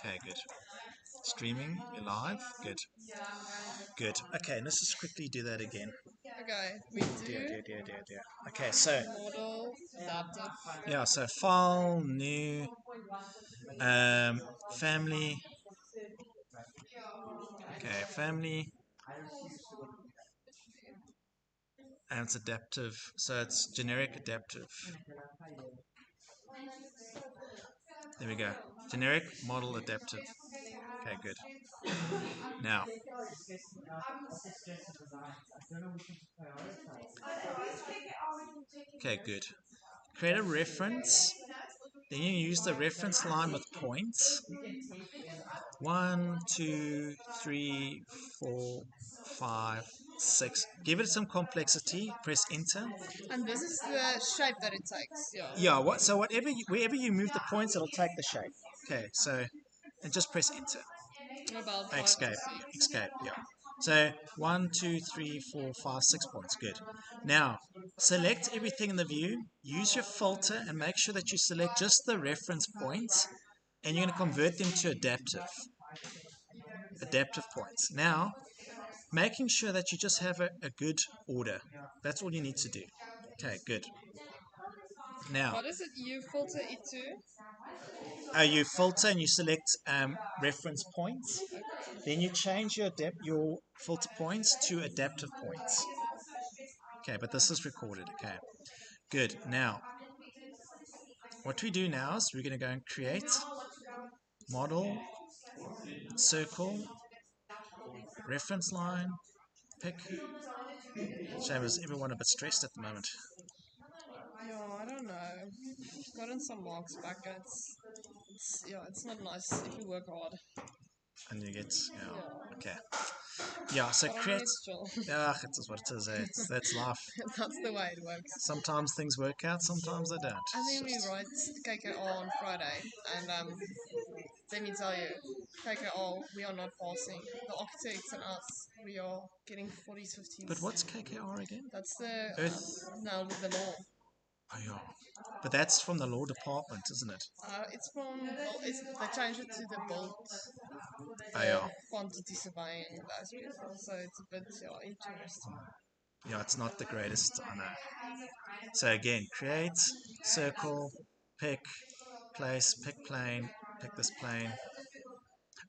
Okay, good. Streaming, you're live. Good. Good. Okay, let's just quickly do that again. Okay, we Dear, do dear, dear, dear, dear. Okay, so model adaptive. yeah, so file, new, family. Okay, family, and it's adaptive. So it's generic adaptive. There we go. Generic model adaptive. Okay, good. Now, okay, good. Create a reference. Then you use the reference line with points. 1, 2, 3, 4, 5, 6. Give it some complexity. Press enter. And this is the shape that it takes. Yeah. Yeah. So wherever you move the points, it'll take the shape. Okay. So and just press enter. About 5 to Escape. 6. Escape. Yeah. So 1, 2, 3, 4, 5, 6 points. Good. Now select everything in the view. Use your filter and make sure that you select just the reference points, and you're going to convert them to adaptive points. Now, making sure that you just have a good order. That's all you need to do. Okay, good. Now, What is it you filter it to? you filter and you select reference points. Then you change your filter points to adaptive points. Okay, but this is recorded. Okay, good. Now, what we do now is we're going to go and create model, circle, reference line, pick. Shame is everyone a bit stressed at the moment. Yeah, I don't know. Gotten some marks back. It's not nice if you work hard. And you get, Yeah. okay. Yeah, so But I mean, create. it's chill. Yeah, it is what it is. That's life. That's the way it works. Sometimes things work out, sometimes they don't. And then It's we just, write KKR on Friday, and let me tell you, KKR, we are not passing. The architects and us, we are getting 40s, 50s. but what's KKR again? That's the Earth. now with the law. Oh, yeah. But that's from the law department, isn't it? It's from they changed it to the built Oh, yeah. quantity surveying those people, so it's a bit interesting. Yeah, it's not the greatest, I know. So again, create, circle, pick, place, pick plane, pick this plane.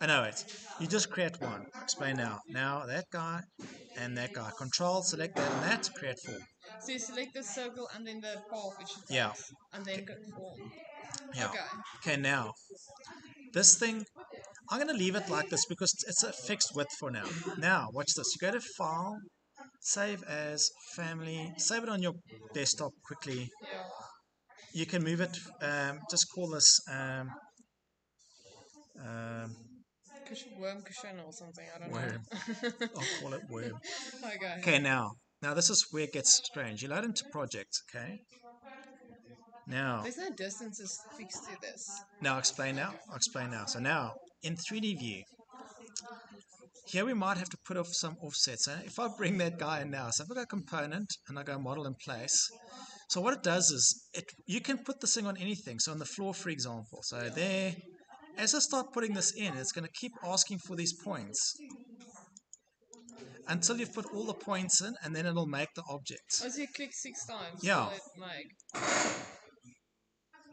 Oh, no, wait. You just create one. Explain now. Now that guy and that guy. Control, select that and that, create four. So you select the circle and then the path which it Yeah. takes, and then go form. Yeah. Okay. Okay, now this thing, I'm going to leave it like this because it's a fixed width for now. Now, watch this. You go to File, Save as, Family, save it on your desktop quickly. Yeah. You can move it, just call this Worm cushion or something, I don't worm. know. I'll call it worm. Okay. Okay, now this is where it gets strange. You load into project, okay? Now, There's no distances fixed to this. I'll explain now. I'll explain now. So now, in 3D view, here we might have to put off some offsets. If I bring that guy in now, so if I go component and I go model in place, so what it does is you can put this thing on anything. So on the floor, for example. So there, as I start putting this in, it's going to keep asking for these points until you've put all the points in, and then it'll make the object. As you click 6 times, Yeah. will it make?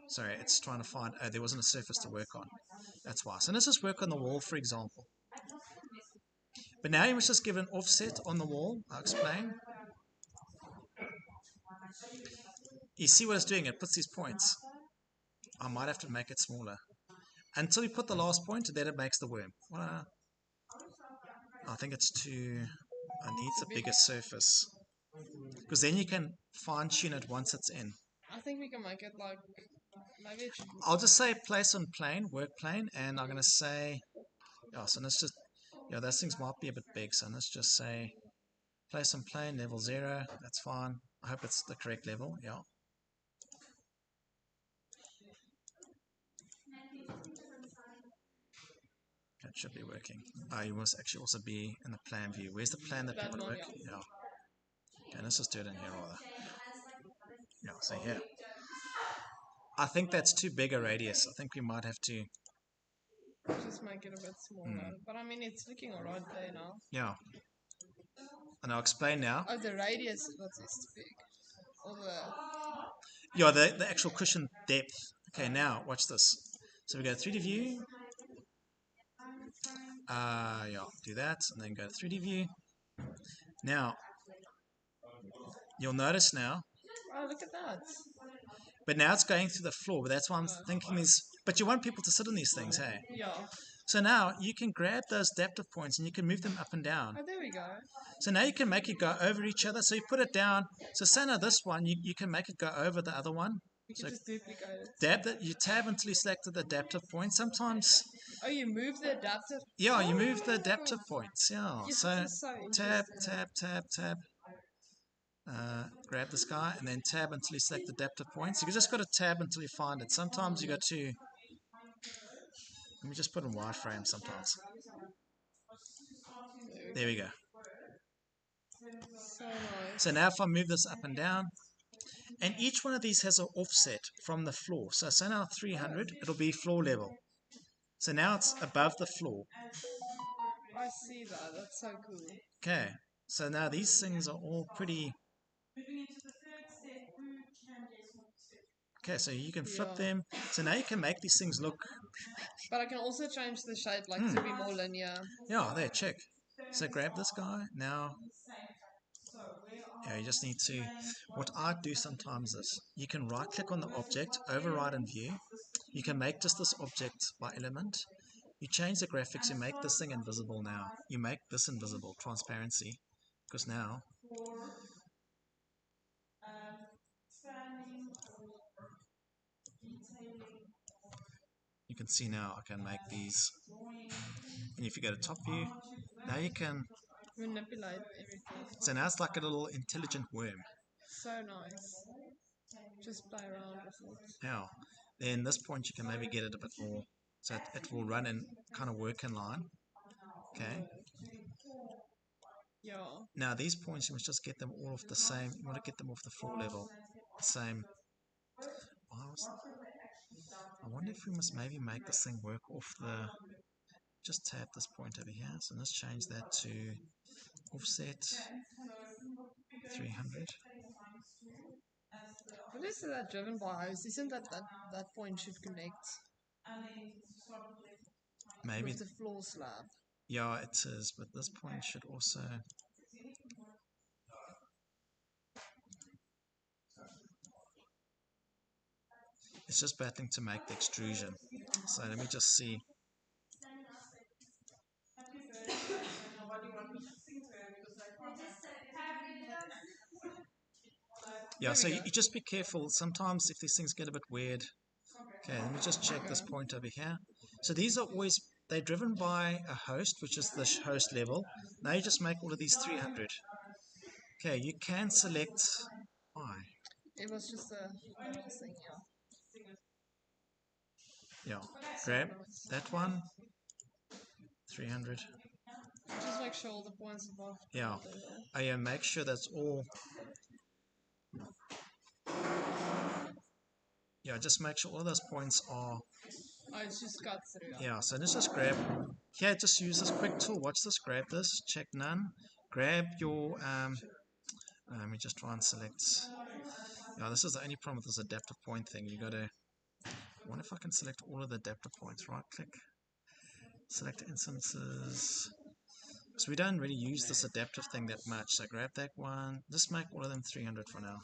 Sorry, it's trying to find, there wasn't a surface to work on. That's why. So let's just work on the wall, for example. But now you must just give an offset on the wall. I'll explain. You see what it's doing? It puts these points. I might have to make it smaller. Until you put the last point, then it makes the worm. Well, I think it's too... I need a bigger surface. Because then you can fine-tune it once it's in. I think we can make it like... Maybe it should... I'll just say place on plane, work plane, and I'm going to say... Yeah, so let's just... Yeah, those things might be a bit big, so let's just say place on plane, level 0. That's fine. I hope it's the correct level. Yeah. That should be working. You must actually also be in the plan view. Where's the plan that people work? Yeah. Okay, let's just do it in here rather. Yeah, so here. I think that's too big a radius. I think we might have to Just make it a bit smaller. But I mean, it's looking alright there now. Yeah. And I'll explain now. Oh, the radius was too big. Or the... Yeah, the actual cushion depth. Okay, now watch this. So we go 3D view. Yeah, do that, and then go to 3D view. Now, you'll notice now, Oh, look at that. but now it's going through the floor. But that's why I'm thinking is, but you want people to sit on these things, hey? Yeah. So now you can grab those adaptive points and you can move them up and down. Oh, there we go. So now you can make it go over each other. So you put it down. So say now this one, you can make it go over the other one. You can just duplicate it. Tab that you tab until you select the adaptive point. Sometimes, Oh, you move the adaptive. yeah, you move the adaptive points. Yeah. Yes, So this is so tab, interesting. tab. Grab this guy and then tab until you select the adaptive points. You just got to tab until you find it. Sometimes you got to. Let me just put in wireframe. Sometimes. There we go. So nice. So now if I move this up and down, and each one of these has an offset from the floor. So now 300, it'll be floor level. So now it's above the floor. I see that. That's so cool. Okay. So now these things are all pretty. Okay, so you can flip them. So now you can make these things look. But I can also change the shape, like to be more linear. Yeah, there, check. So grab this guy. Now, yeah, you just need to. What I do sometimes is you can right click on the object, override and view. You can make just this object by element. You change the graphics, you make this thing invisible now. You make this invisible, transparency. Because now you can see now I can make these. And if you go to top view, now you can Manipulate everything. so now it's like a little intelligent worm. So nice. Just play around with it. Now, then this point you can maybe get it a bit more, so it will run and kind of work in line. Okay. Yeah. Now these points you must just get them all off the same. You want to get them off the floor level, same. I wonder if we must maybe make this thing work off the. Just tap this point over here. So let's change that to offset 300. What is that driven by host? Isn't that point should connect Maybe. with the floor slab? Yeah, it is, but this point should also. It's just battling to make the extrusion. So let me just see. Yeah, so you just be careful. Sometimes if these things get a bit weird. Okay, let me just check this point over here. So these are always, they're driven by a host, which is the host level. Now you just make all of these 300. Okay, you can select I. It was just a little thing, Yeah, grab that one. 300. Just make sure all the points above. Yeah, make sure that's all. Yeah, just make sure all those points are. Oh, it's just cut through. Yeah, so let's just grab. Here, just use this quick tool. Watch this. Grab this. Check none. Grab your. Let me just try and select. Yeah, this is the only problem with this adaptive point thing. You gotta. I wonder if I can select all of the adaptive points. Right click. Select instances. Because we don't really use this adaptive thing that much. So grab that one. Just make all of them 300 for now.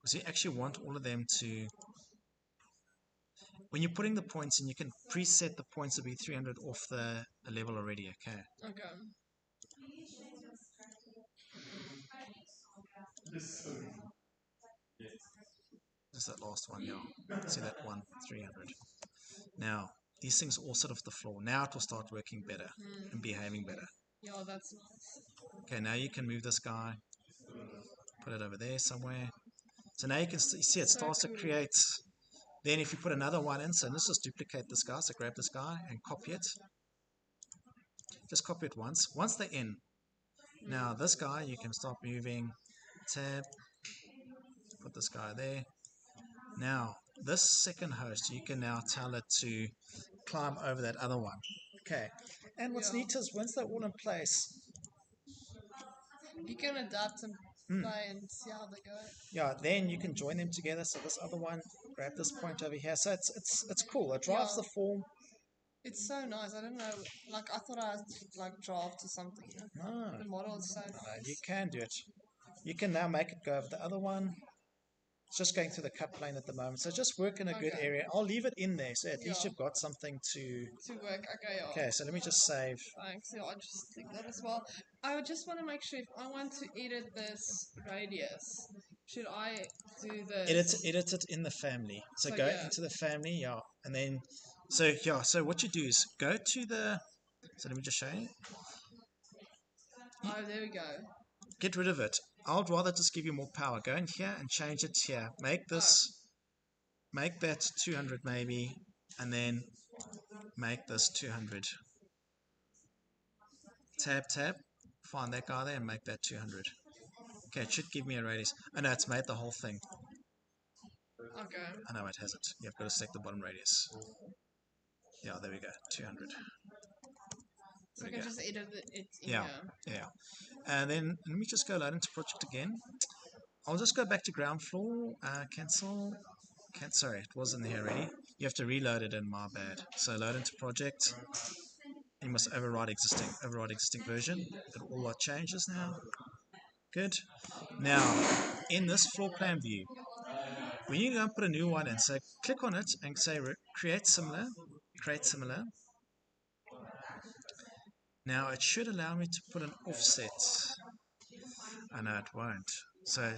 Because you actually want all of them to. When you're putting the points in, you can preset the points to be 300 off the level already. Okay. Okay. Just that last one, yeah. See that one, 300. Now, these things are all sit off the floor. Now it will start working better and behaving better. Yeah, that's nice. Okay, now you can move this guy, put it over there somewhere. So now you can see it starts to create. Then if you put another one in, so let's just duplicate this guy. So grab this guy and copy it. Just copy it once. Once they're in. Now this guy, you can start moving. Tab. Put this guy there. Now, this second host, you can now tell it to climb over that other one. Okay. And what's neat is once they're all in place, you can adapt and play and see how they go. yeah, then you can join them together. So this other one, grab this point over here. So it's cool. It drives the form. It's so nice. I don't know. Like I thought I had to like draft or something. No, The model is so nice. you can do it. You can now make it go over the other one. It's just going through the cut plane at the moment. So just work in a good area. I'll leave it in there. So at least you've got something to work. Okay, yeah. Okay, so let me just save. Thanks. Yeah, I just think that as well. I would just want to make sure if I want to edit this radius, should I do this? Edit it in the family. So So, go yeah. into the family, yeah, and then so what you do is go to the. So let me just show you. Oh, there we go. Get rid of it. I'd rather just give you more power. Go in here and change it here. Make that 200 maybe, and then make this 200. Tab, find that guy there and make that 200. Okay, it should give me a radius. Oh no, it's made the whole thing. Okay. Oh no, it hasn't. You've got to select the bottom radius. Yeah, there we go, 200. So I can just edit it in Yeah, here. yeah. And then let me just go load into project again. I'll just go back to ground floor, cancel. Sorry, it wasn't there already. You have to reload it in, my bad. So load into project. You must override existing version. It all changes now. Good. Now, in this floor plan view, when you go and put a new one in, so click on it and say create similar. Now it should allow me to put an offset. I know it won't. So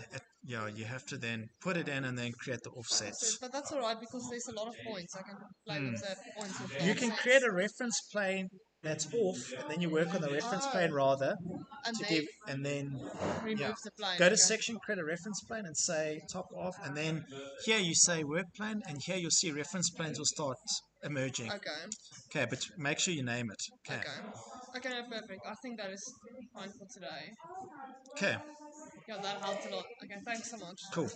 you have to then put it in and then create the offset. But that's alright because there's a lot of points. I can play with the points with You can create a reference plane that's off, and then you work on the reference plane rather and to then give, and then remove the plane. go to section, create a reference plane, and say top off, and then here you say work plane, and here you'll see reference planes will start emerging. Okay, but make sure you name it. Okay. Okay, no, perfect. I think that is fine for today. Okay. Yeah, that helped a lot. Okay, thanks so much. Cool.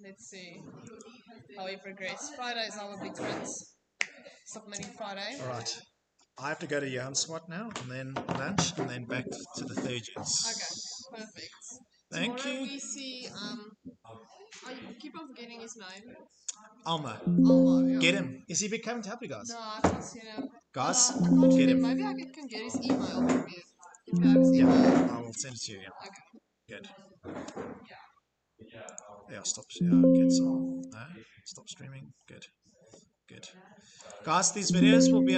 Let's see how we progress. Friday is our big sprints. Submitting Friday. All right. I have to go to Jan Swat now, and then lunch, and then back to the third years. Okay, perfect. Thank Tomorrow you. we see I keep on forgetting his name. Alma. Alma, yeah. Get him. Is he coming to help you guys? No, I haven't seen him. Guys, I can't get him. Maybe I can get his email from you. If you have his email. Yeah, I will send it to you. Yeah. Okay. Good. Yeah, stop. Yeah, cancel. No, stop streaming. Good. Good. Guys, these videos will be